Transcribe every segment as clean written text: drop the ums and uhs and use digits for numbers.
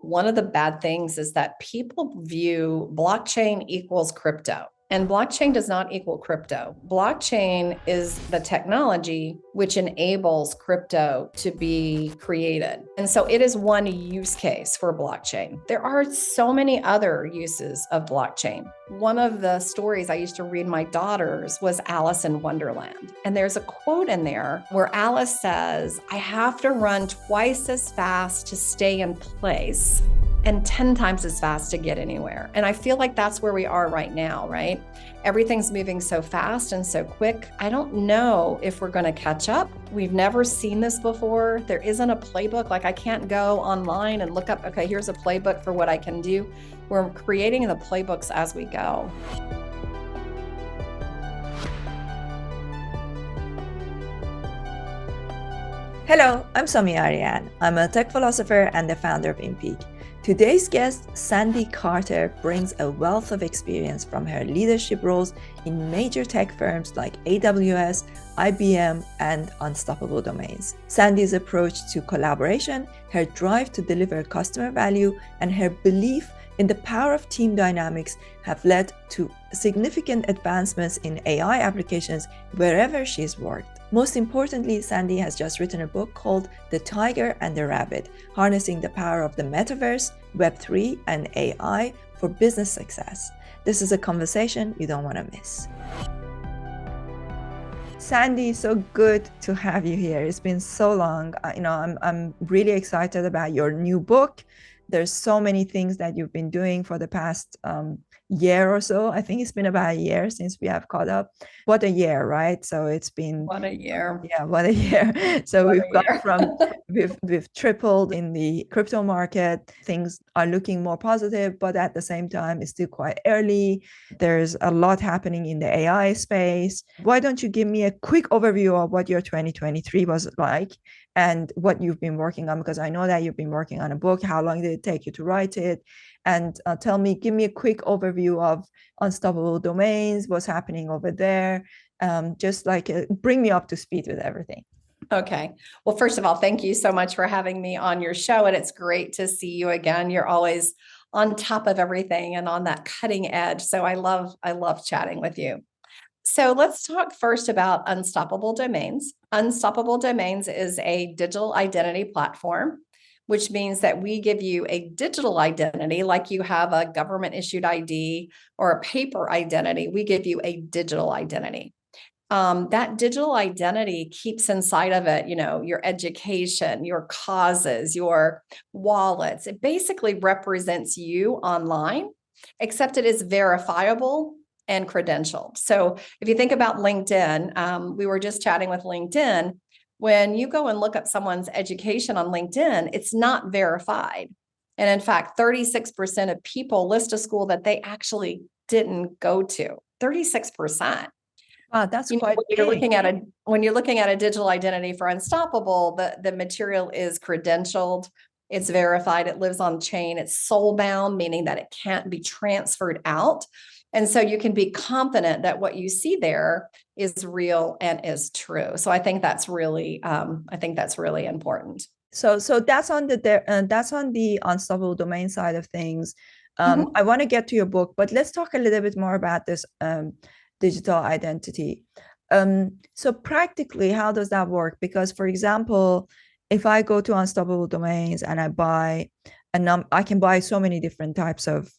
one of the bad things is that people view blockchain equals crypto. And blockchain does not equal crypto. Blockchain is the technology which enables crypto to be created. And so it is one use case for blockchain. There are so many other uses of blockchain. One of the stories I used to read my daughters was Alice in Wonderland. And there's a quote in there where Alice says, "I have to run twice as fast to stay in place and 10 times as fast to get anywhere." And I feel like that's where we are right now, right? Everything's moving so fast and so quick. I don't know if we're going to catch up. We've never seen this before. There isn't a playbook. Like, I can't go online and look up, okay, here's a playbook for what I can do. We're creating the playbooks as we go. Hello, I'm Somi Arian. I'm a tech philosopher and the founder of InPeak. Today's guest, Sandy Carter, brings a wealth of experience from her leadership roles in major tech firms like AWS, IBM, and Unstoppable Domains. Sandy's approach to collaboration, her drive to deliver customer value, and her belief in the power of team dynamics have led to significant advancements in AI applications wherever she's worked. Most importantly, Sandy has just written a book called The Tiger and the Rabbit, Harnessing the Power of the Metaverse, Web3, and AI for Business Success. This is a conversation you don't want to miss. Sandy, so good to have you here. It's been so long. I'm really excited about your new book. There's so many things that you've been doing for the past year or so. I think it's been about a year since we have caught up. What a year, right? So it's been What a year. Yeah, what a year. So we've gone from we've tripled in the crypto market. Things are looking more positive, but at the same time, it's still quite early. There's a lot happening in the AI space. Why don't you give me a quick overview of what your 2023 was like and what you've been working on? Because I know that you've been working on a book. How long did it take you to write it? And give me a quick overview of Unstoppable Domains, what's happening over there. Bring me up to speed with everything. Okay. Well, first of all, thank you so much for having me on your show. And it's great to see you again. You're always on top of everything and on that cutting edge. So I love chatting with you. So let's talk first about Unstoppable Domains. Unstoppable Domains is a digital identity platform, which means that we give you a digital identity, like you have a government issued ID or a paper identity. We give you a digital identity. That digital identity keeps inside of it, your education, your causes, your wallets. It basically represents you online, except it is verifiable and credentialed. So if you think about LinkedIn, we were just chatting with LinkedIn. When you go and look up someone's education on LinkedIn, it's not verified. And in fact, 36% of people list a school that they actually didn't go to. 36%. Wow, that's quite big. When you're looking at a digital identity for Unstoppable, the material is credentialed, it's verified, it lives on chain, it's soul bound, meaning that it can't be transferred out. And so you can be confident that what you see there is real and is true. So I think that's really important. So that's on the Unstoppable Domain side of things. I want to get to your book, but let's talk a little bit more about this digital identity. So practically, how does that work? Because, for example, if I go to Unstoppable Domains and I buy I can buy so many different types of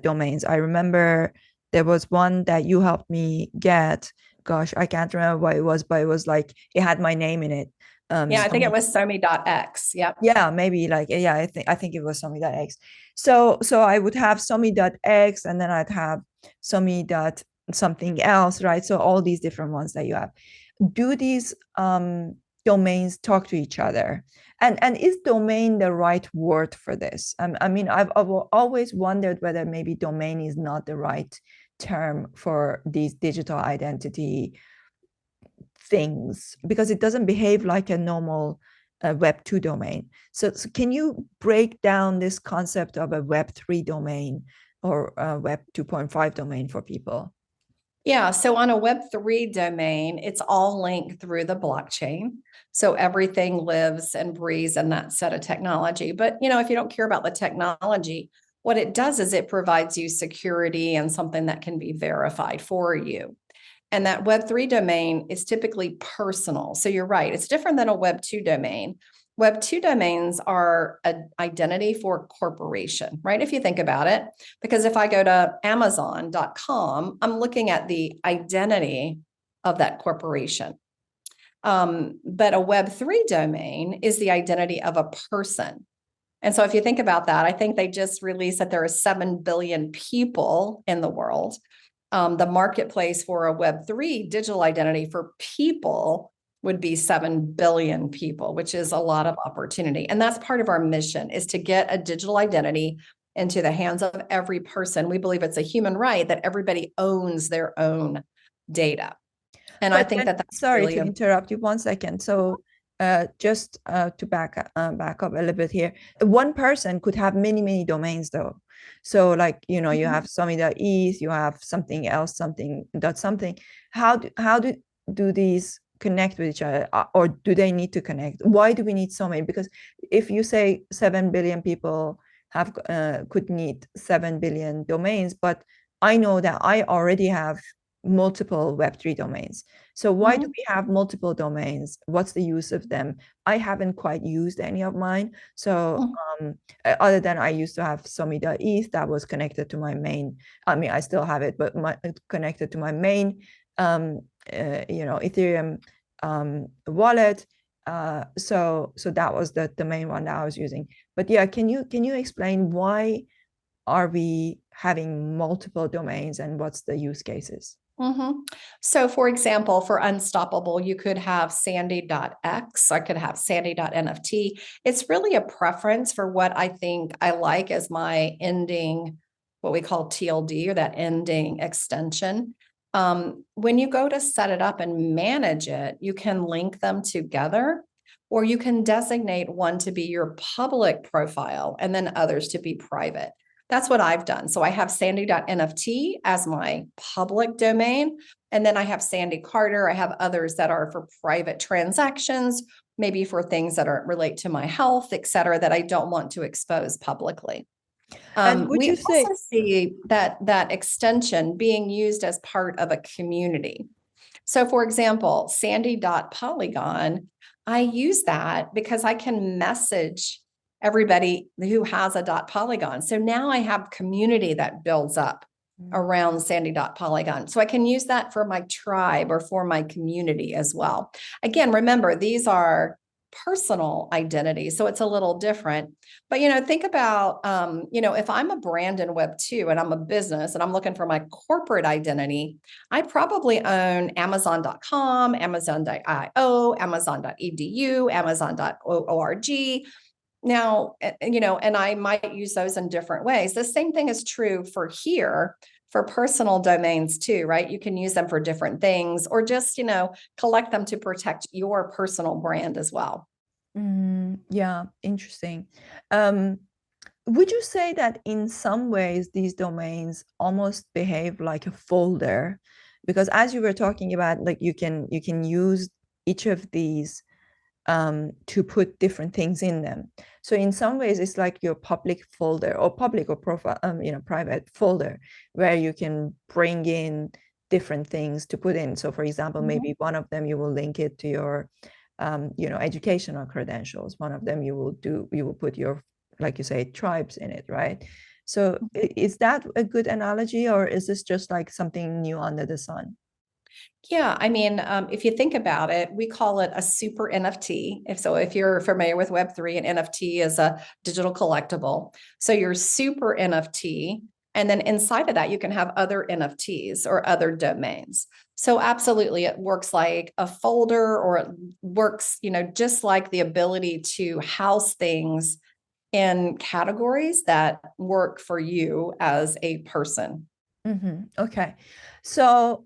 domains. I remember there was one that you helped me get. Gosh, I can't remember what it was, but it was like it had my name in it. I think it was Somi.x. Yep. Yeah, maybe I think it was Somi.x. So I would have Somi.x and then I'd have Somi. Something else, right? So all these different ones that you have. Do these domains talk to each other? And is domain the right word for this? I've always wondered whether maybe domain is not the right term for these digital identity things, because it doesn't behave like a normal Web 2 domain. So can you break down this concept of a Web 3 domain or a Web 2.5 domain for people? Yeah, so on a Web3 domain, it's all linked through the blockchain. So everything lives and breathes in that set of technology. But, if you don't care about the technology, what it does is it provides you security and something that can be verified for you. And that Web3 domain is typically personal. So you're right, it's different than a Web2 domain. Web2 domains are an identity for corporation, right? If you think about it, because if I go to Amazon.com, I'm looking at the identity of that corporation. But a Web3 domain is the identity of a person. And so if you think about that, I think they just released that there are 7 billion people in the world. The marketplace for a Web3 digital identity for people would be 7 billion people, which is a lot of opportunity. And that's part of our mission, is to get a digital identity into the hands of every person. We believe it's a human right that everybody owns their own data. And I think that that's sorry really to interrupt you 1 second. So just to back up a little bit here, one person could have many domains though. So like, you have Somi.eth, you have something else, something dot something. How do these connect with each other, or do they need to connect? Why do we need so many? Because if you say 7 billion people have could need 7 billion domains, but I know that I already have multiple Web3 domains. So why do we have multiple domains? What's the use of them? I haven't quite used any of mine. So other than I used to have Somi.eth that was connected to my main, I mean, I still have it, but connected to my main, Ethereum wallet. So that was the main one that I was using. But yeah, can you explain why are we having multiple domains and what's the use cases? So for example, for Unstoppable, you could have sandy.x, I could have sandy.nft. It's really a preference for what I think I like as my ending, what we call TLD, or that ending extension. When you go to set it up and manage it, you can link them together, or you can designate one to be your public profile and then others to be private. That's what I've done. So I have sandy.nft as my public domain. And then I have Sandy Carter. I have others that are for private transactions, maybe for things that are relate to my health, et cetera, that I don't want to expose publicly. And would we you say also see that extension being used as part of a community. So for example, sandy.polygon, I use that because I can message everybody who has a .polygon. So now I have community that builds up around sandy.polygon. So I can use that for my tribe or for my community as well. Again, remember, these are personal identity, so it's a little different. But think about if I'm a brand in Web2 and I'm a business and I'm looking for my corporate identity, I probably own amazon.com, amazon.io, amazon.edu, amazon.org. Now, and I might use those in different ways. The same thing is true for here, for personal domains too, right? You can use them for different things, or just, collect them to protect your personal brand as well. Yeah, interesting. Would you say that in some ways these domains almost behave like a folder? Because as you were talking about, like you can use each of these to put different things in them. So in some ways, it's like your public folder, or public or profile, private folder, where you can bring in different things to put in. So for example, maybe one of them you will link it to your, educational credentials. One of them you will put your, like you say, tribes in it, right? So is that a good analogy, or is this just like something new under the sun? Yeah, I mean, if you think about it, we call it a super NFT. If you're familiar with Web3, an NFT is a digital collectible. So your super NFT, and then inside of that, you can have other NFTs or other domains. So absolutely, it works like a folder, or it works, just like the ability to house things in categories that work for you as a person. Okay. So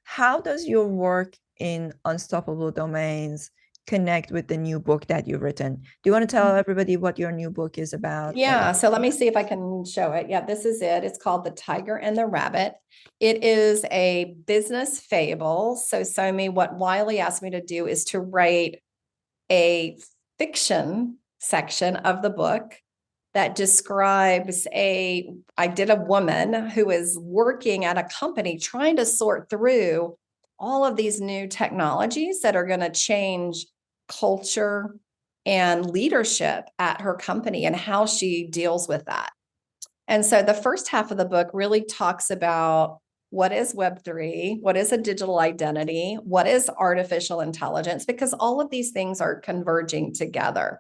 how does your work in Unstoppable Domains connect with the new book that you've written. Do you want to tell everybody what your new book is about? Yeah, so let me see if I can show it. Yeah, this is it. It's called The Tiger and the Rabbit. It is a business fable. So, Somi, what Wiley asked me to do is to write a fiction section of the book that describes I did a woman who is working at a company trying to sort through all of these new technologies that are going to change culture and leadership at her company and how she deals with that. And so the first half of the book really talks about what is Web3, what is a digital identity, what is artificial intelligence, because all of these things are converging together.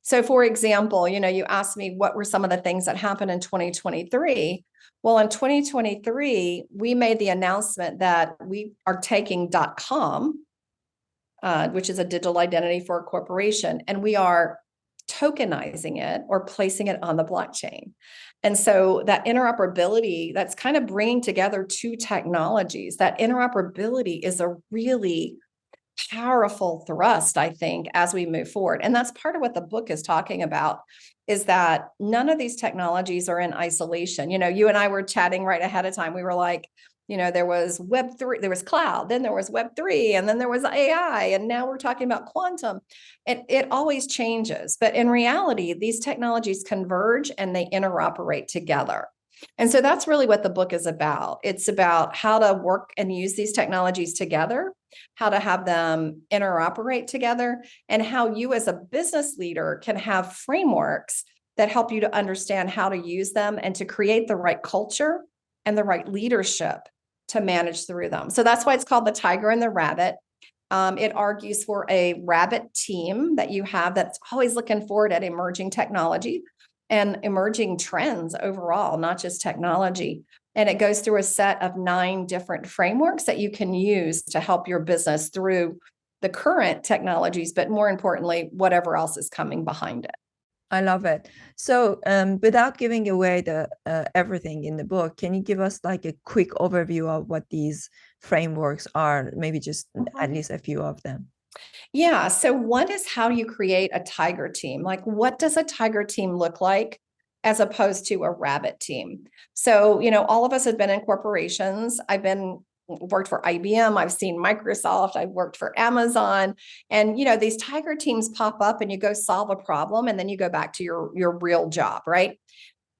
So for example, you asked me what were some of the things that happened in 2023. Well, in 2023, we made the announcement that we are taking .com, which is a digital identity for a corporation, and we are tokenizing it or placing it on the blockchain. And so that interoperability, that's kind of bringing together two technologies. That interoperability is a really powerful thrust, I think, as we move forward. And that's part of what the book is talking about, is that none of these technologies are in isolation. You and I were chatting right ahead of time. We were like, there was Web3, there was cloud, then there was Web3, and then there was AI, and now we're talking about quantum. It always changes. But in reality, these technologies converge and they interoperate together. And so that's really what the book is about. It's about how to work and use these technologies together, how to have them interoperate together, and how you as a business leader can have frameworks that help you to understand how to use them and to create the right culture and the right leadership to manage through them. So that's why it's called The Tiger and the Rabbit. It argues for a rabbit team that you have that's always looking forward at emerging technology and emerging trends overall, not just technology. And it goes through a set of 9 different frameworks that you can use to help your business through the current technologies, but more importantly, whatever else is coming behind it. I love it. So without giving away the everything in the book, can you give us like a quick overview of what these frameworks are? Maybe just at least a few of them. Yeah. So one is how you create a tiger team. Like, what does a tiger team look like as opposed to a rabbit team? So, all of us have been in corporations. I've worked for IBM. I've seen Microsoft. I've worked for Amazon. And, these tiger teams pop up and you go solve a problem and then you go back to your real job, right?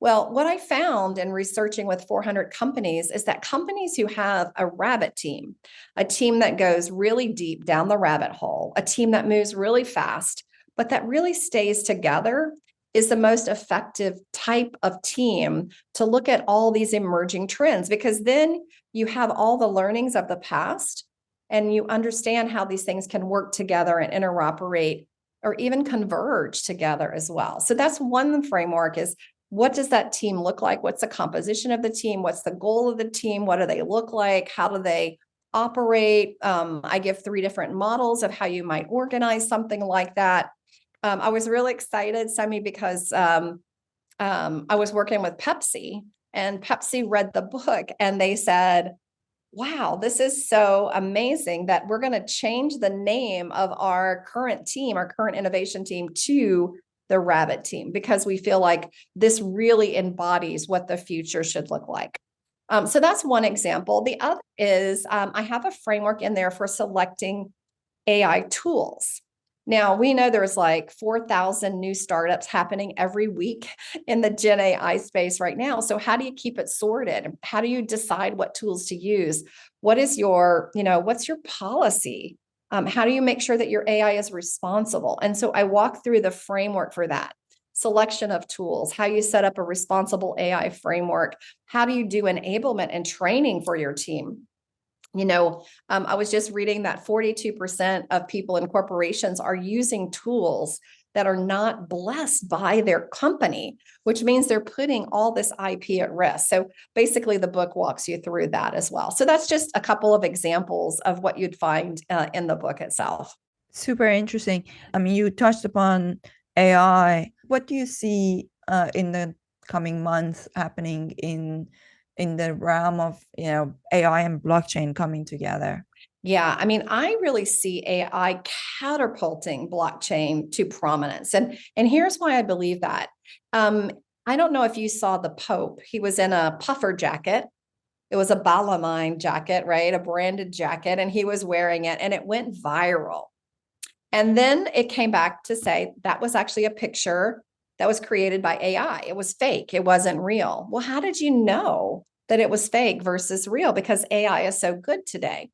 Well, what I found in researching with 400 companies is that companies who have a rabbit team, a team that goes really deep down the rabbit hole, a team that moves really fast, but that really stays together, is the most effective type of team to look at all these emerging trends, because then you have all the learnings of the past and you understand how these things can work together and interoperate or even converge together as well. So that's one framework, is what does that team look like? What's the composition of the team? What's the goal of the team? What do they look like? How do they operate? I give 3 different models of how you might organize something like that. I was really excited, Somi, because I was working with Pepsi, and Pepsi read the book and they said, wow, this is so amazing that we're going to change the name of our current team, our current innovation team, to the rabbit team, because we feel like this really embodies what the future should look like. So that's one example. The other is I have a framework in there for selecting AI tools. Now, we know there's like 4,000 new startups happening every week in the Gen AI space right now. So how do you keep it sorted? How do you decide what tools to use? What is what's your policy? How do you make sure that your AI is responsible? And so I walk through the framework for that. Selection of tools, how you set up a responsible AI framework, how do you do enablement and training for your team? I was just reading that 42% of people in corporations are using tools that are not blessed by their company, which means they're putting all this IP at risk. So basically, the book walks you through that as well. So that's just a couple of examples of what you'd find in the book itself. Super interesting. I mean, you touched upon AI. What do you see in the coming months happening in the realm of AI and blockchain coming together? Yeah, I mean, I really see AI catapulting blockchain to prominence. And here's why I believe that. Um, I don't know if you saw the Pope. He was in a puffer jacket. It was a Balamain jacket, right? A branded jacket, and he was wearing it, and it went viral. And then it came back to say that was actually a picture that was created by AI. It was fake. It wasn't real. Well, how did you know that it was fake versus real? Because AI is so good today.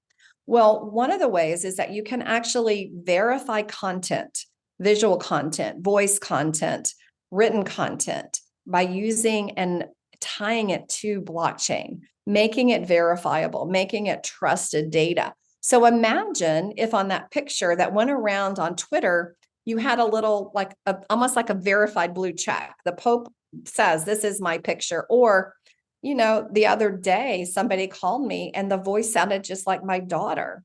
Well, one of the ways is that you can actually verify content, visual content, voice content, written content by using and tying it to blockchain, making it verifiable, making it trusted data. So imagine if on that picture that went around on Twitter, you had a little almost like a verified blue check. The Pope says, "This is my picture." Or, the other day somebody called me and the voice sounded just like my daughter,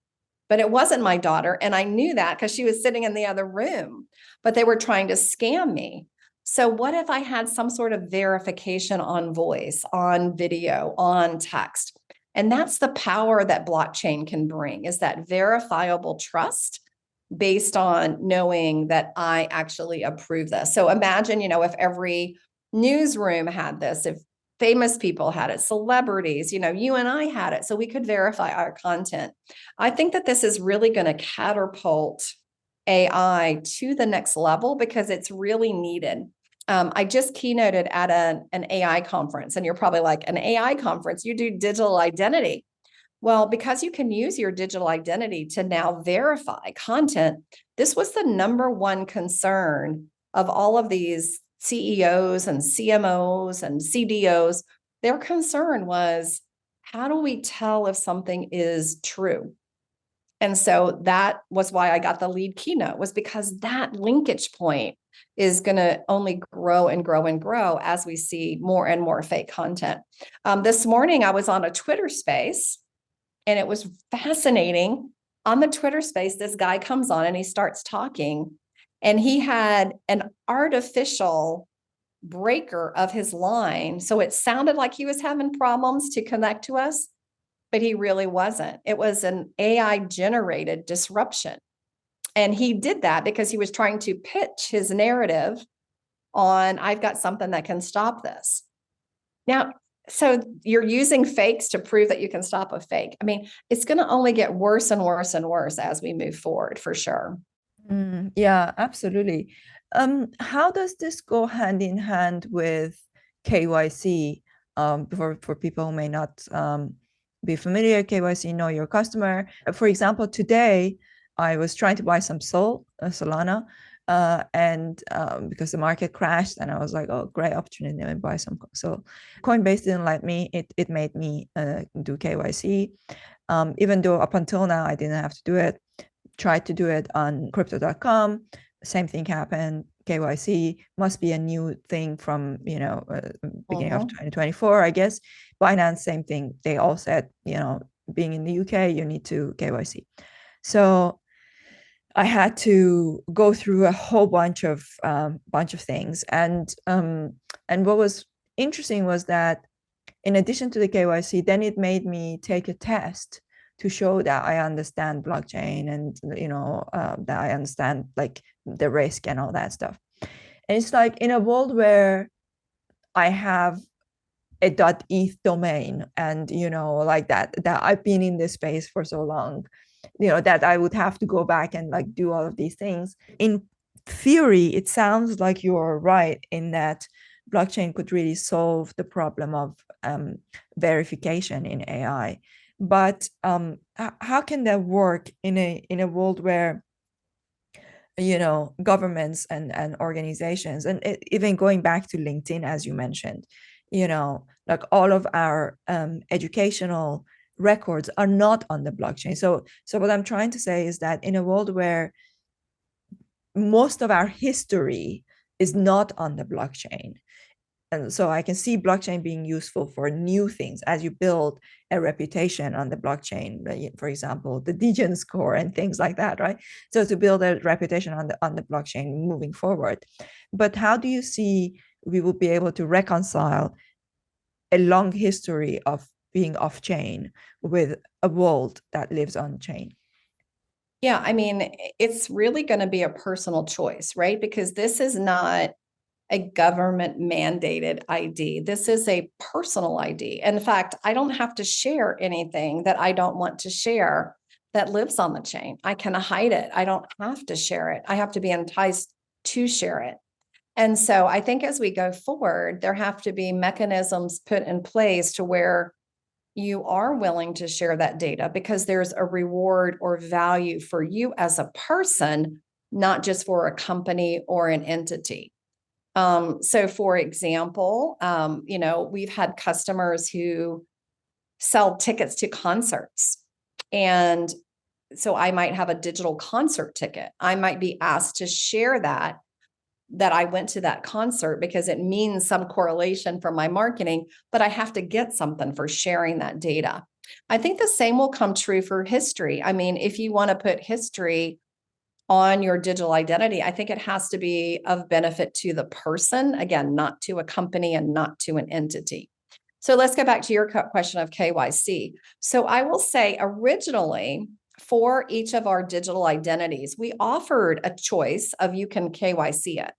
but it wasn't my daughter. And I knew that because she was sitting in the other room, but they were trying to scam me. So, what if I had some sort of verification on voice, on video, on text? And that's the power that blockchain can bring, is that verifiable trust based on knowing that I actually approve this. So imagine, if every newsroom had this, if famous people had it, celebrities, you and I had it, so we could verify our content. I think that this is really going to catapult AI to the next level because it's really needed. I just keynoted at an AI conference, and you're probably like, an AI conference, you do digital identity. Well, because you can use your digital identity to now verify content, this was the number one concern of all of these CEOs and CMOs and CDOs. Their concern was, how do we tell if something is true? And so that was why I got the lead keynote, was because that linkage point is going to only grow and grow and grow as we see more and more fake content. This morning, I was on a Twitter space, and it was fascinating. On the Twitter space, this guy comes on and he starts talking, and he had an artificial breaker of his line. So it sounded like he was having problems to connect to us, but he really wasn't. It was an AI generated disruption. And he did that because he was trying to pitch his narrative on, I've got something that can stop this. Now, so you're using fakes to prove that you can stop a fake. I mean, it's going to only get worse and worse and worse as we move forward, for sure. Yeah, absolutely. How does this go hand in hand with KYC? For people who may not be familiar, KYC, know your customer. For example, today I was trying to buy some Solana, and because the market crashed, and I was like, oh, great opportunity, let me buy some. So Coinbase didn't let me. It made me do KYC, even though up until now I didn't have to do it. Tried to do it on crypto.com. Same thing happened. KYC must be a new thing from beginning of 2024, I guess. Binance, same thing. They all said, being in the UK, you need to KYC. So I had to go through a whole bunch of things, and what was interesting was that in addition to the KYC, then it made me take a test to show that I understand blockchain, and that I understand like the risk and all that stuff. And it's like, in a world where I have a .eth domain, and like that I've been in this space for so long, that I would have to go back and like do all of these things. In theory, it sounds like you're right in that blockchain could really solve the problem of verification in AI. But how can that work in a world where governments and organizations, and even going back to LinkedIn, as you mentioned, like all of our educational records are not on the blockchain. So what I'm trying to say is that in a world where most of our history is not on the blockchain, and so I can see blockchain being useful for new things as you build a reputation on the blockchain, for example, the Degen score and things like that, right? So to build a reputation on the blockchain moving forward. But how do you see we will be able to reconcile a long history of being off chain with a world that lives on chain? Yeah, I mean, it's really going to be a personal choice, right? Because this is not a government mandated ID. This is a personal ID. In fact, I don't have to share anything that I don't want to share that lives on the chain. I can hide it. I don't have to share it. I have to be enticed to share it. And so I think as we go forward, there have to be mechanisms put in place to where you are willing to share that data because there's a reward or value for you as a person, not just for a company or an entity. So for example, we've had customers who sell tickets to concerts. And so I might have a digital concert ticket. I might be asked to share that I went to that concert because it means some correlation for my marketing, but I have to get something for sharing that data. I think the same will come true for history. I mean, if you want to put history on your digital identity, I think it has to be of benefit to the person, again, not to a company and not to an entity. So let's go back to your question of KYC. So I will say originally, for each of our digital identities, we offered a choice of you can KYC it.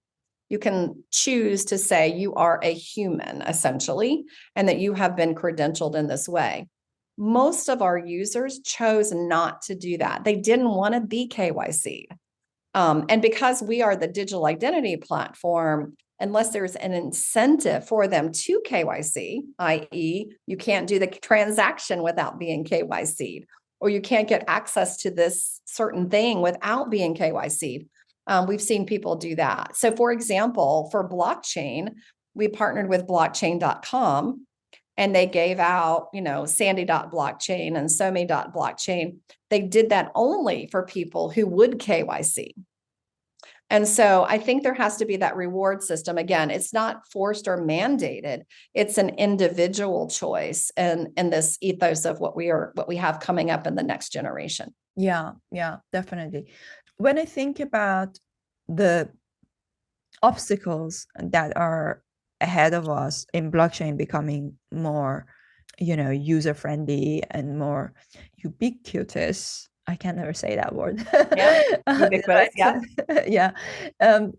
You can choose to say you are a human, essentially, and that you have been credentialed in this way. Most of our users chose not to do that. They didn't want to be KYC'd. And because we are the digital identity platform, unless there's an incentive for them to KYC, i.e., you can't do the transaction without being KYC'd, or you can't get access to this certain thing without being KYC'd. We've seen people do that. So for example, for blockchain, we partnered with blockchain.com and they gave out, Sandy.blockchain and Somi.blockchain. They did that only for people who would KYC. And so I think there has to be that reward system. Again, it's not forced or mandated. It's an individual choice and this ethos of what we have coming up in the next generation. Yeah, definitely. When I think about the obstacles that are ahead of us in blockchain becoming more, user-friendly and more ubiquitous. I can never say that word. Yeah, ubiquitous, yeah. Yeah.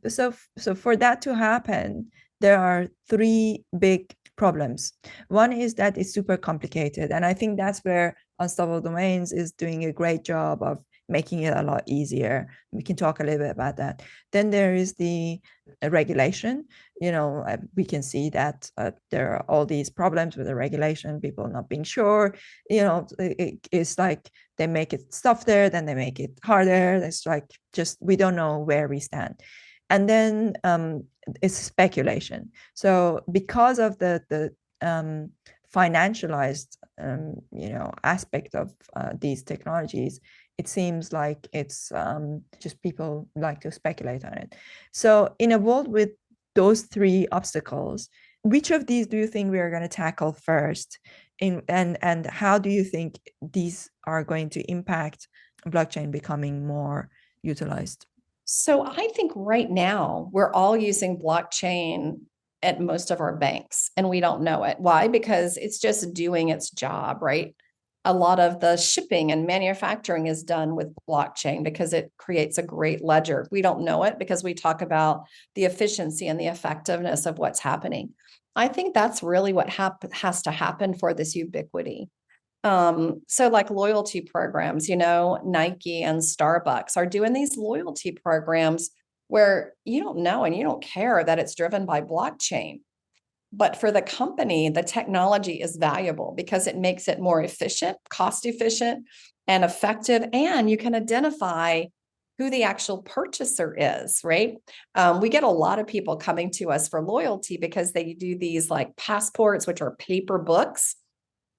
So for that to happen, there are three big problems. One is that it's super complicated. And I think that's where Unstoppable Domains is doing a great job of making it a lot easier. We can talk a little bit about that. Then there is the regulation. We can see that there are all these problems with the regulation, people not being sure. It's like they make it softer, then they make it harder. It's like just we don't know where we stand. And then it's speculation. So because of the financialized aspect of these technologies, it seems like it's just people like to speculate on it. So in a world with those three obstacles, which of these do you think we are going to tackle first? And how do you think these are going to impact blockchain becoming more utilized? So I think right now we're all using blockchain at most of our banks and we don't know it. Why? Because it's just doing its job, right? A lot of the shipping and manufacturing is done with blockchain because it creates a great ledger. We don't know it because we talk about the efficiency and the effectiveness of what's happening. I think that's really what has to happen for this ubiquity. So like loyalty programs, Nike and Starbucks are doing these loyalty programs where you don't know and you don't care that it's driven by blockchain. But for the company, the technology is valuable because it makes it more efficient, cost efficient, and effective. And you can identify who the actual purchaser is, right? We get a lot of people coming to us for loyalty because they do these like passports, which are paper books.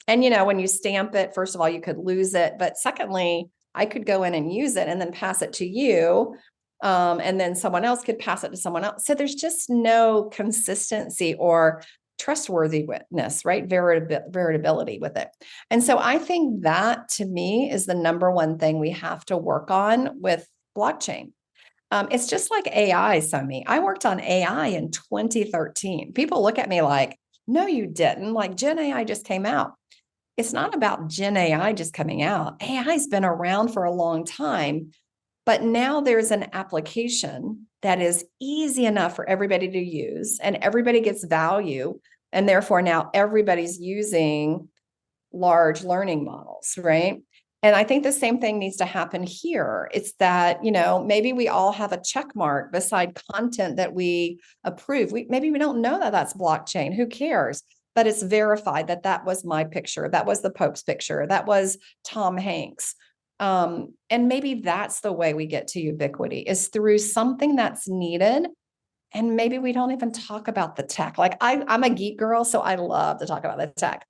And, when you stamp it, first of all, you could lose it. But secondly, I could go in and use it and then pass it to you. And then someone else could pass it to someone else. So there's just no consistency or trustworthiness, right? Veritability with it. And so I think that to me is the number one thing we have to work on with blockchain. It's just like AI, Somi. I worked on AI in 2013. People look at me like, no, you didn't. Like Gen AI just came out. it's not about Gen AI just coming out. AI's been around for a long time, but now there's an application that is easy enough for everybody to use, and everybody gets value. And therefore, now everybody's using large learning models, right? And I think the same thing needs to happen here. It's that, maybe we all have a check mark beside content that we approve. Maybe we don't know that that's blockchain. Who cares? But it's verified that that was my picture. That was the Pope's picture. That was Tom Hanks. And maybe that's the way we get to ubiquity, is through something that's needed. And maybe we don't even talk about the tech. Like I'm a geek girl, so I love to talk about the tech.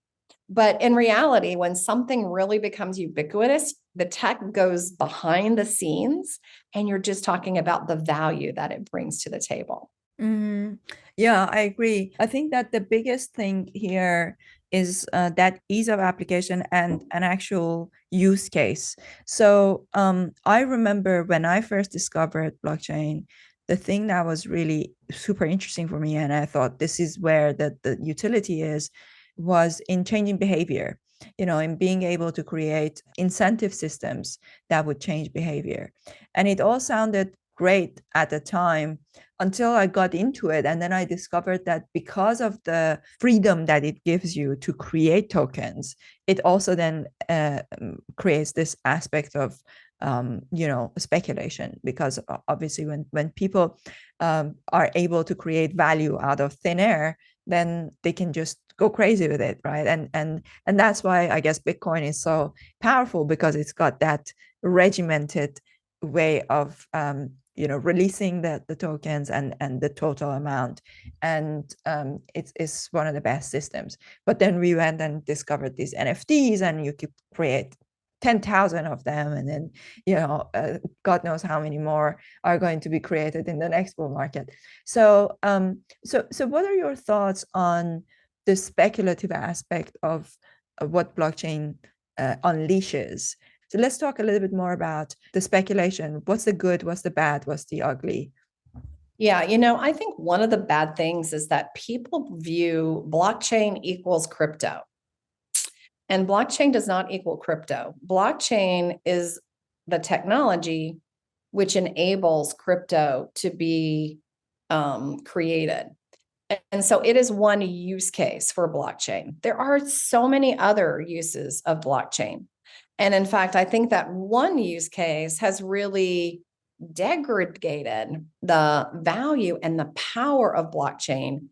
But in reality, when something really becomes ubiquitous, the tech goes behind the scenes and you're just talking about the value that it brings to the table. Mm, yeah, I agree. I think that the biggest thing here is that ease of application and an actual use case. So I remember when I first discovered blockchain, the thing that was really super interesting for me, and I thought this is where the utility is, was in changing behavior, in being able to create incentive systems that would change behavior. And it all sounded great at the time until I got into it. And then I discovered that because of the freedom that it gives you to create tokens, it also then creates this aspect of speculation, because obviously when people are able to create value out of thin air, then they can just go crazy with it, right? And that's why I guess Bitcoin is so powerful, because it's got that regimented way of releasing the tokens and the total amount, and it's one of the best systems. But then we went and discovered these NFTs, and you could create 10,000 of them, and then God knows how many more are going to be created in the next bull market. So what are your thoughts on the speculative aspect of what blockchain unleashes? So let's talk a little bit more about the speculation. What's the good? What's the bad? What's the ugly? Yeah, I think one of the bad things is that people view blockchain equals crypto. And blockchain does not equal crypto. Blockchain is the technology which enables crypto to be created. And so it is one use case for blockchain. There are so many other uses of blockchain. And in fact, I think that one use case has really degraded the value and the power of blockchain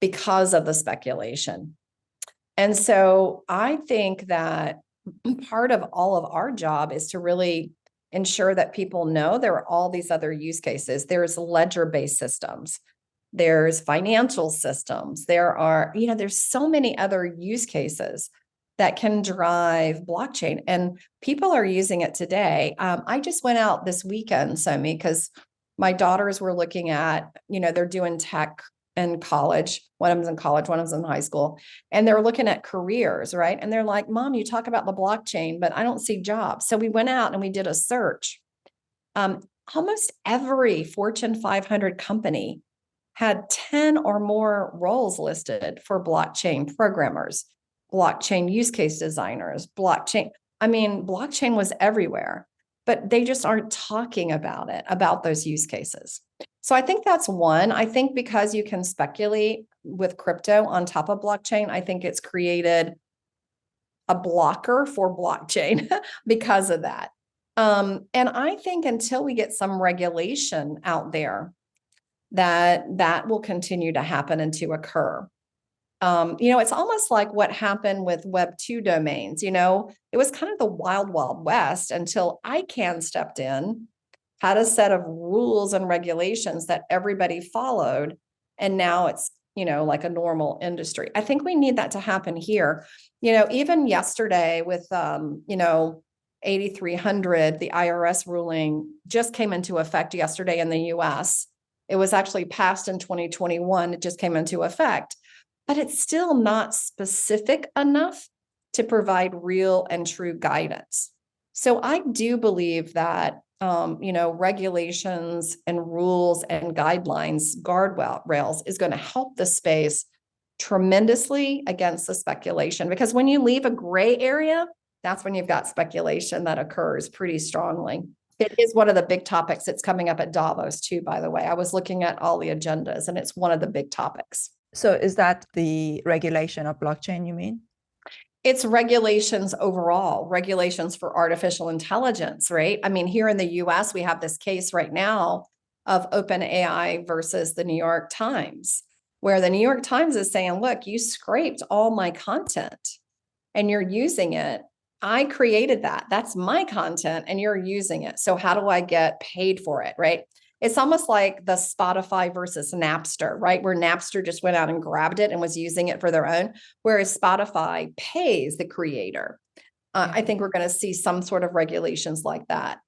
because of the speculation. And so I think that part of all of our job is to really ensure that people know there are all these other use cases. There's ledger-based systems. There's financial systems. There's so many other use cases that can drive blockchain, and people are using it today. I just went out this weekend, Somi, because my daughters were looking at, they're doing tech in college. One of them's in college, one of them's in high school, and they're looking at careers, right? And they're like, Mom, you talk about the blockchain, but I don't see jobs. So we went out and we did a search. Almost every Fortune 500 company had 10 or more roles listed for blockchain programmers, blockchain use case designers, blockchain was everywhere, but they just aren't talking about those use cases. So I think that's one. I think because you can speculate with crypto on top of blockchain, I think it's created a blocker for blockchain because of that. And I think until we get some regulation out there, that will continue to happen and to occur. It's almost like what happened with Web 2 domains. It was kind of the wild, wild west until ICANN stepped in, had a set of rules and regulations that everybody followed. And now it's, like a normal industry. I think we need that to happen here. Even yesterday with, 8300, the IRS ruling just came into effect yesterday in the US. It was actually passed in 2021. It just came into effect, but it's still not specific enough to provide real and true guidance. So I do believe that, regulations and rules and guidelines, guardrails is going to help the space tremendously against the speculation, because when you leave a gray area, that's when you've got speculation that occurs pretty strongly. It is one of the big topics that's coming up at Davos too, by the way. I was looking at all the agendas and it's one of the big topics. So is that the regulation of blockchain, you mean? It's regulations overall, regulations for artificial intelligence, right? I mean, here in the US, we have this case right now of OpenAI versus the New York Times, where the New York Times is saying, look, you scraped all my content and you're using it. I created that. That's my content and you're using it. So how do I get paid for it, right? It's almost like the Spotify versus Napster, right? Where Napster just went out and grabbed it and was using it for their own, whereas Spotify pays the creator. I think we're going to see some sort of regulations like that.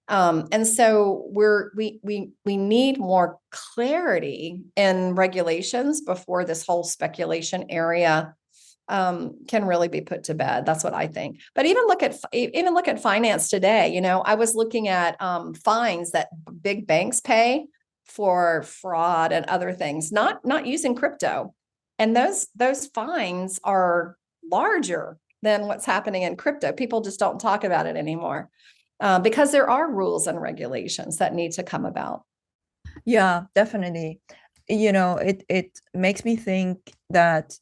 And so we need more clarity in regulations before this whole speculation area can really be put to bed. That's what I think. But even look at finance today. You know, I was looking at fines that big banks pay for fraud and other things, not using crypto, and those fines are larger than what's happening in crypto. People just don't talk about it anymore because there are rules and regulations that need to come about. Yeah, definitely. You know, it makes me think that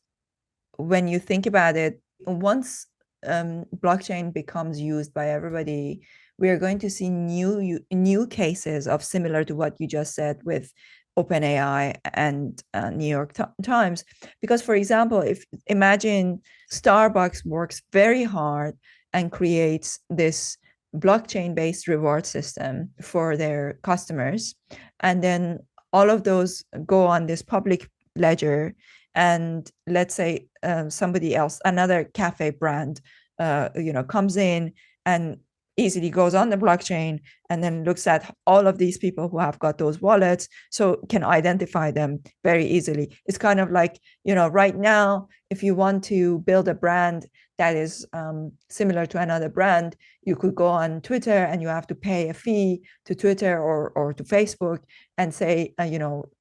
when you think about it, once blockchain becomes used by everybody, we are going to see new cases of similar to what you just said with OpenAI and New York Times. Because, for example, if imagine Starbucks works very hard and creates this blockchain-based reward system for their customers, and then all of those go on this public ledger, and let's say somebody else, another cafe brand, comes in and easily goes on the blockchain and then looks at all of these people who have got those wallets, so can identify them very easily. It's kind of like, right now, if you want to build a brand that is similar to another brand, you could go on Twitter and you have to pay a fee to Twitter or to Facebook and say,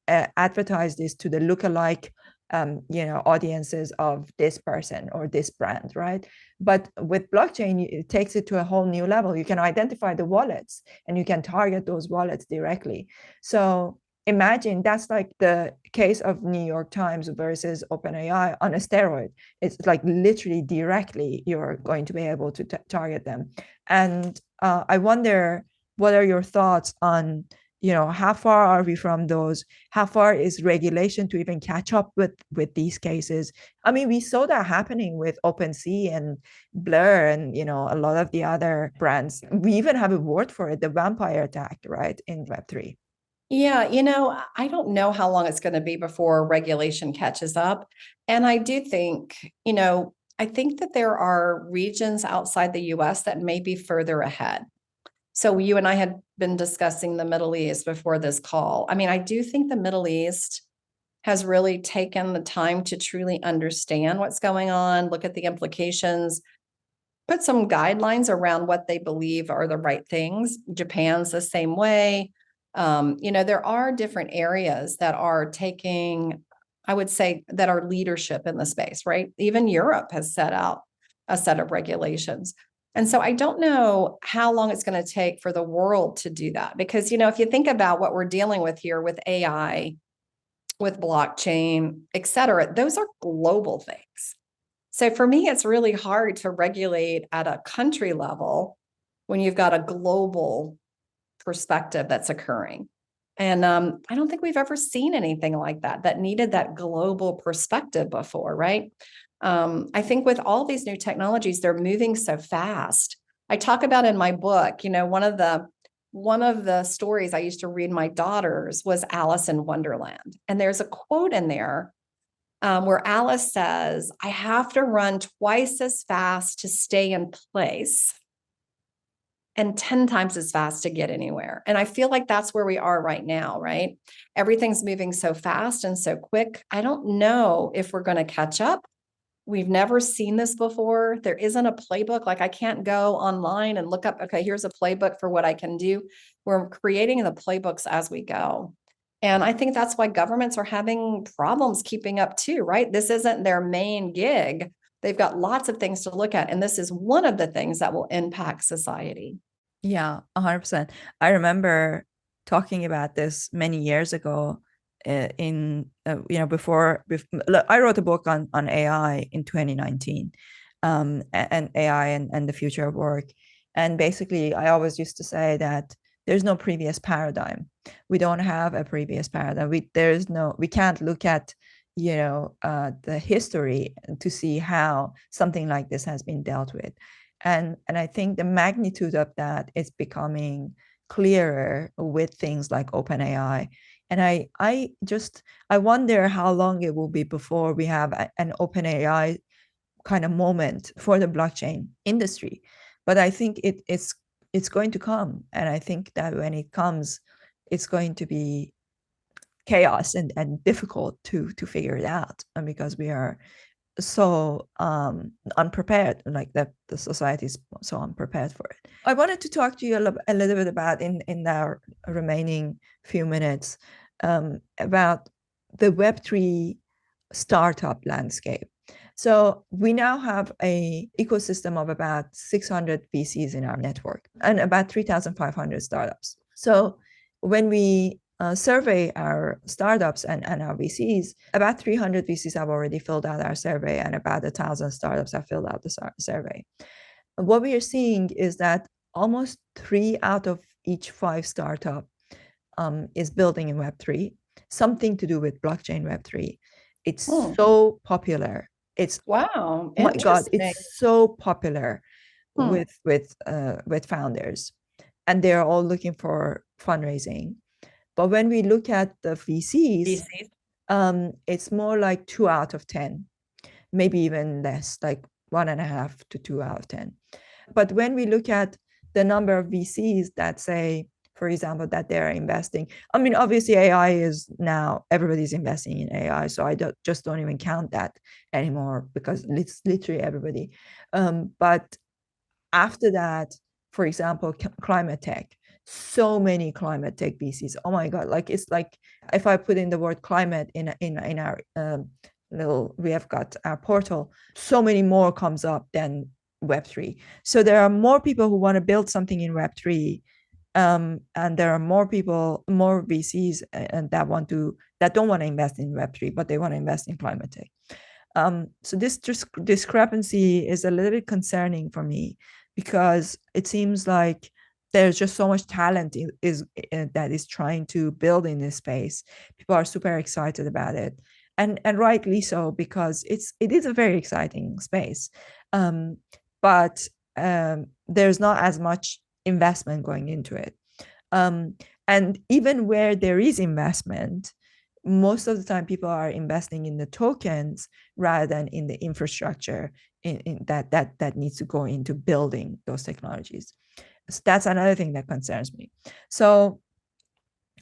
advertise this to the lookalike audiences of this person or this brand, right? But with blockchain, it takes it to a whole new level. You can identify the wallets and you can target those wallets directly. So imagine that's like the case of New York Times versus OpenAI on a steroid. It's like literally directly you're going to be able to target them. And I wonder, what are your thoughts on how far are we from those? How far is regulation to even catch up with these cases? I mean, we saw that happening with OpenSea and Blur and, a lot of the other brands. We even have a word for it, the vampire attack, right, in Web3. Yeah, I don't know how long it's going to be before regulation catches up. And I do think, I think that there are regions outside the US that may be further ahead. So you and I had been discussing the Middle East before this call. I mean, I do think the Middle East has really taken the time to truly understand what's going on, look at the implications, put some guidelines around what they believe are the right things. Japan's the same way. There are different areas that are taking, I would say, that are leadership in the space, right? Even Europe has set out a set of regulations. And so I don't know how long it's going to take for the world to do that. Because, if you think about what we're dealing with here with AI, with blockchain, et cetera, those are global things. So for me, it's really hard to regulate at a country level when you've got a global perspective that's occurring. And I don't think we've ever seen anything like that needed that global perspective before, right? I think with all these new technologies, they're moving so fast. I talk about in my book, one of the stories I used to read my daughters was Alice in Wonderland. And there's a quote in there where Alice says, I have to run twice as fast to stay in place and 10 times as fast to get anywhere. And I feel like that's where we are right now, right? Everything's moving so fast and so quick. I don't know if we're going to catch up. We've never seen this before. There isn't a playbook. Like I can't go online and look up, okay, here's a playbook for what I can do. We're creating the playbooks as we go. And I think that's why governments are having problems keeping up too, right? This isn't their main gig. They've got lots of things to look at. And this is one of the things that will impact society. Yeah, 100%. I remember talking about this many years ago look, I wrote a book on AI in 2019, and AI and the future of work. And basically, I always used to say that there's no previous paradigm. We don't have a previous paradigm. We can't look at, the history to see how something like this has been dealt with. And I think the magnitude of that is becoming clearer with things like OpenAI. And I wonder how long it will be before we have an OpenAI kind of moment for the blockchain industry. But I think it's going to come. And I think that when it comes, it's going to be chaos and difficult to figure it out, and because we are so unprepared, like that the society is so unprepared for it. I wanted to talk to you a little bit about in our remaining few minutes about the Web3 startup landscape. So we now have a ecosystem of about 600 VCs in our network and about 3,500 startups. So when we survey our startups and our VCs, about 300 VCs have already filled out our survey, and about 1,000 startups have filled out the survey. What we are seeing is that almost 3 out of each 5 startup is building in Web3, something to do with blockchain Web3. It's so popular. It's wow, oh my God, it's so popular with founders, and they're all looking for fundraising. But when we look at the VCs, it's more like 2 out of 10, maybe even less, like 1.5 to 2 out of 10. But when we look at the number of VCs that say, for example, that they're investing, I mean, obviously AI is now, everybody's investing in AI. So I don't even count that anymore, because it's literally everybody. But after that, for example, climate tech, so many climate tech VCs. Oh my God, like it's like if I put in the word climate in our we have got our portal, so many more comes up than Web3. So there are more people who want to build something in Web3, and there are more VCs that don't want to invest in Web3, but they want to invest in climate tech. So this discrepancy is a little bit concerning for me, because it seems like there's just so much talent that is trying to build in this space. People are super excited about it, and rightly so, because it is a very exciting space. But there's not as much investment going into it. And even where there is investment, most of the time people are investing in the tokens rather than in the infrastructure that needs to go into building those technologies. So that's another thing that concerns me. So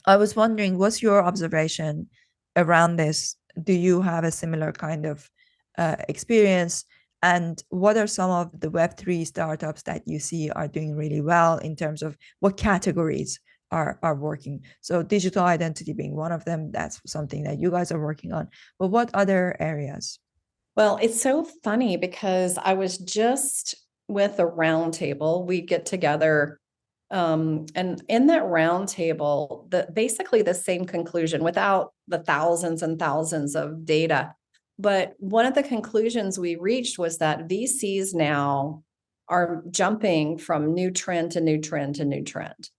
I was wondering, what's your observation around this? Do you have a similar kind of experience? And what are some of the Web3 startups that you see are doing really well in terms of what categories are working? So digital identity being one of them, that's something that you guys are working on. But what other areas? Well, it's so funny because I was just with a roundtable. We get together, and in that roundtable, basically the same conclusion without the thousands and thousands of data. But one of the conclusions we reached was that VCs now are jumping from new trend to new trend to new trend.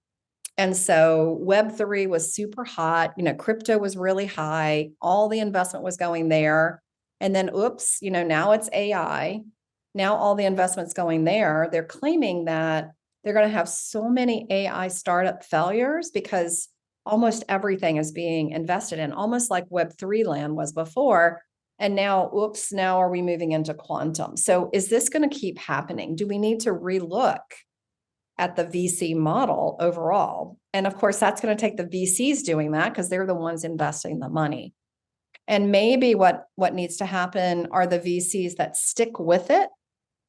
And so Web3 was super hot, crypto was really high, all the investment was going there. And then, oops, now it's AI. Now all the investment's going there. They're claiming that they're going to have so many AI startup failures because almost everything is being invested in, almost like Web3 land was before. And now, oops, now are we moving into quantum? So is this going to keep happening? Do we need to relook at the VC model overall? And of course, that's going to take the VCs doing that because they're the ones investing the money. And maybe what needs to happen are the VCs that stick with it,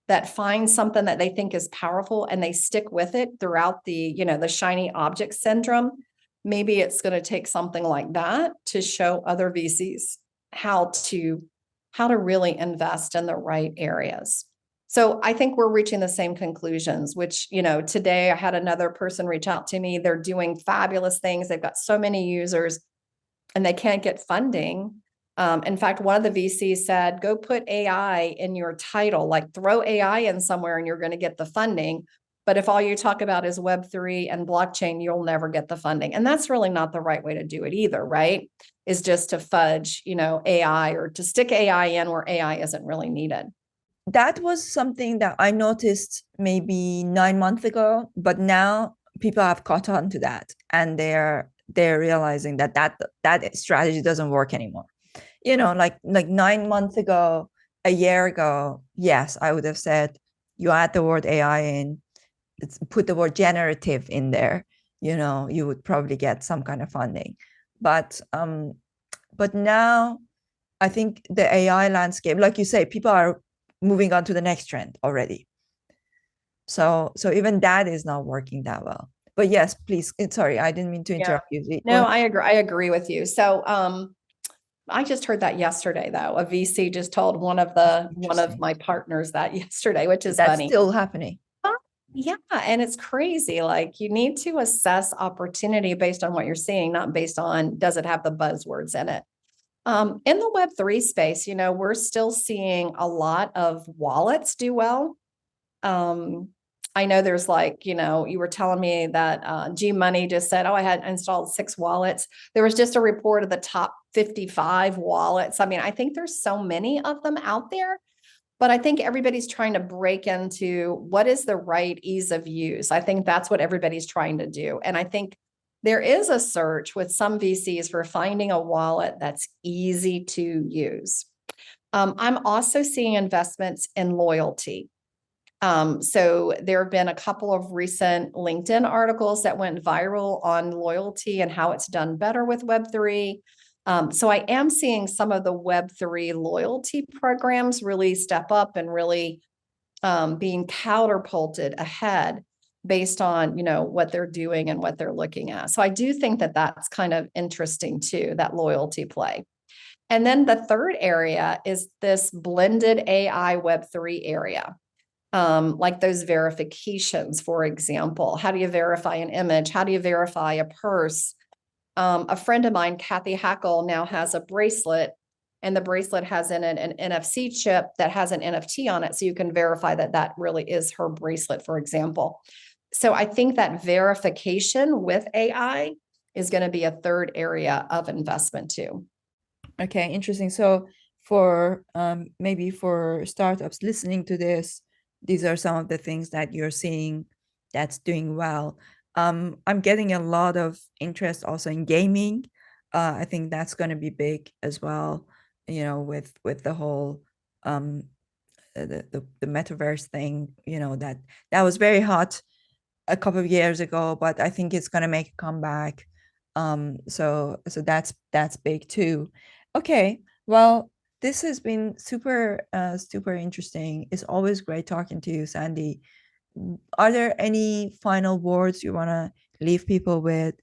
that find something that they think is powerful and they stick with it throughout the shiny object syndrome. maybe it's going to take something like that to show other VCs how to really invest in the right areas. So I think we're reaching the same conclusions, which, today I had another person reach out to me. They're doing fabulous things. They've got so many users and they can't get funding. In fact, one of the VCs said, go put AI in your title, like throw AI in somewhere and you're going to get the funding. But if all you talk about is Web3 and blockchain, you'll never get the funding. And that's really not the right way to do it either, right? Is just to fudge, AI or to stick AI in where AI isn't really needed. That was something that I noticed maybe 9 months ago, but now people have caught on to that and they're realizing that strategy doesn't work anymore. Like 9 months ago, a year ago, yes, I would have said you add the word AI in, put the word generative in there, you would probably get some kind of funding. But now I think the AI landscape, like you say, people are moving on to the next trend already. So even that is not working that well. But yes, please. Sorry, I didn't mean to interrupt you. No, I agree. I agree with you. So I just heard that yesterday, though. A VC just told one of my partners that yesterday, which is That's funny. still happening. Yeah, and it's crazy. Like you need to assess opportunity based on what you're seeing, not based on does it have the buzzwords in it. In the Web3 space, we're still seeing a lot of wallets do well. I know there's you were telling me that G Money just said, oh, I had installed 6 wallets. There was just a report of the top 55 wallets. I mean, I think there's so many of them out there, but I think everybody's trying to break into what is the right ease of use. I think that's what everybody's trying to do. And I think there is a search with some VCs for finding a wallet that's easy to use. I'm also seeing investments in loyalty. So there have been a couple of recent LinkedIn articles that went viral on loyalty and how it's done better with Web3. So I am seeing some of the Web3 loyalty programs really step up and really being catapulted ahead based on, what they're doing and what they're looking at. So I do think that that's kind of interesting too, that loyalty play. And then the third area is this blended AI Web3 area. Like those verifications, for example. How do you verify an image? How do you verify a purse? A friend of mine, Kathy Hackle, now has a bracelet, and the bracelet has in it an NFC chip that has an NFT on it, so you can verify that that really is her bracelet, for example. So I think that verification with AI is going to be a third area of investment too. Okay, interesting. So for maybe for startups listening to this, these are some of the things that you're seeing that's doing well. I'm getting a lot of interest also in gaming. I think that's going to be big as well, with the whole the Metaverse thing, that was very hot a couple of years ago, but I think it's going to make a comeback. So that's big too. Okay, well, this has been super interesting. It's always great talking to you, Sandy. Are there any final words you want to leave people with?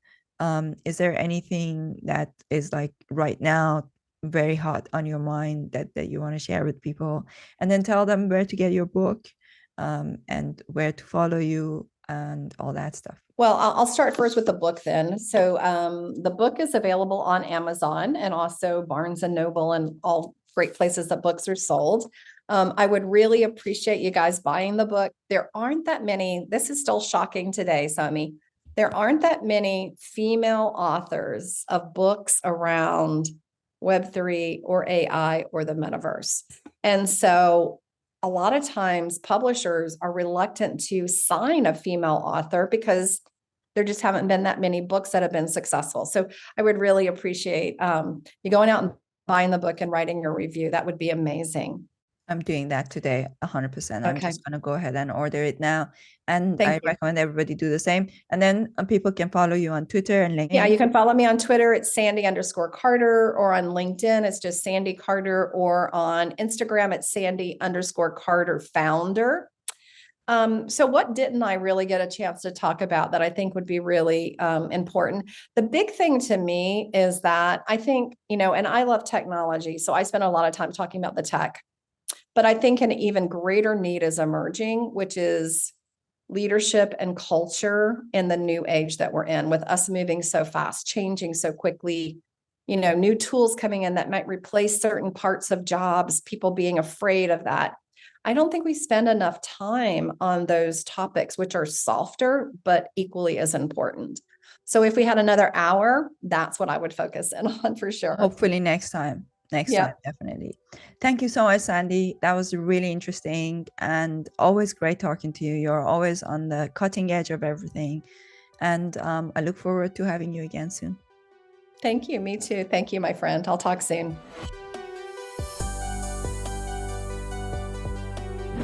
Is there anything that is like right now very hot on your mind that you want to share with people? And then tell them where to get your book, and where to follow you and all that stuff. Well, I'll start first with the book then. So the book is available on Amazon and also Barnes and Noble and all great places that books are sold. I would really appreciate you guys buying the book. There aren't that many, this is still shocking today, Somi. There aren't that many female authors of books around Web3 or AI or the metaverse. And so a lot of times publishers are reluctant to sign a female author because there just haven't been that many books that have been successful. So I would really appreciate you going out and buying the book and writing your review. That would be amazing. I'm doing that today, 100%. I'm Okay. just going to go ahead and order it now. And Thank I you. recommend everybody do the same. And then people can follow you on Twitter and LinkedIn. Yeah, you can follow me on Twitter. It's Sandy_Carter, or on LinkedIn, it's just Sandy Carter, or on Instagram, it's Sandy_Carter founder. So what didn't I really get a chance to talk about that I think would be really important? The big thing to me is that I think, and I love technology, so I spend a lot of time talking about the tech, but I think an even greater need is emerging, which is leadership and culture in the new age that we're in, with us moving so fast, changing so quickly, new tools coming in that might replace certain parts of jobs, people being afraid of that. I don't think we spend enough time on those topics, which are softer, but equally as important. So if we had another hour, that's what I would focus in on for sure. Hopefully next time. Next time, definitely. Thank you so much, Sandy. That was really interesting and always great talking to you. You're always on the cutting edge of everything. And I look forward to having you again soon. Thank you. Me too. Thank you, my friend. I'll talk soon.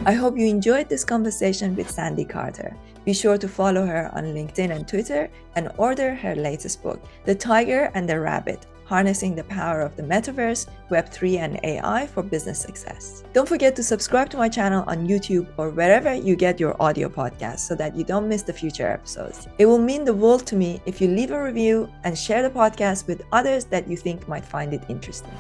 I hope you enjoyed this conversation with Sandy Carter. Be sure to follow her on LinkedIn and Twitter and order her latest book, The Tiger and the Rabbit: Harnessing the Power of the Metaverse, Web3 and AI for Business Success. Don't forget to subscribe to my channel on YouTube or wherever you get your audio podcasts so that you don't miss the future episodes. It will mean the world to me if you leave a review and share the podcast with others that you think might find it interesting.